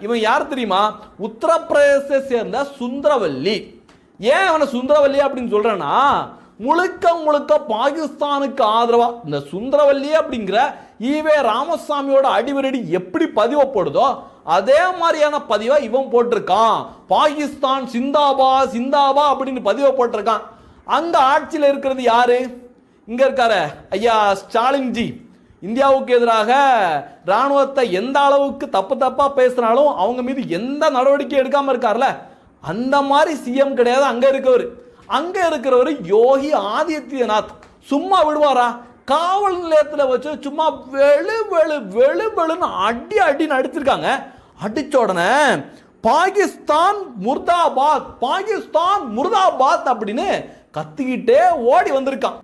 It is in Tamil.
இவன் யார் தெரியுமா? உத்தரப்பிரதேசத்தை சேர்ந்த சுந்தரவல்லி. ஏன் அவனை சுந்தரவல்லி அப்படின்னு சொல்றேன்னா, முழுக்க முழுக்க பாகிஸ்தானுக்கு ஆதரவா இந்த சுந்தரவல்லி அப்படிங்கிற ஈவே ராமசாமியோட அடிவரடி எப்படி பதிவப்படுதோ அதே மாதிரியான பதிவை இவன் போட்டிருக்கான். பாகிஸ்தான் சிந்தாபா சிந்தாபா அப்படின்னு பதிவை போட்டிருக்கான். அங்க ஆட்சியில் இருக்கிறது யாரு? இங்க இருக்காரு ஐயா ஸ்டாலின் ஜி. இந்தியாவுக்கு எதிராக ராணுவத்தை எந்த அளவுக்கு தப்பா பேசினாலும் அவங்க மீது எந்த நடவடிக்கை எடுக்காம இருக்கார்ல, அந்த மாதிரி சிஎம் கிடையாது அங்க இருக்கிறவர் யோகி ஆதித்யநாத். சும்மா விடுவாரா? காவல் நிலையத்தில் வச்சு சும்மா வெளு வெளு வெளு வெளுன்னு அடி நடிச்சிருக்காங்க. அடிச்ச உடனே பாகிஸ்தான் முர்தாபாத் பாகிஸ்தான் முர்தாபாத் அப்படின்னு கத்திக்கிட்டே ஓடி வந்திருக்கான்.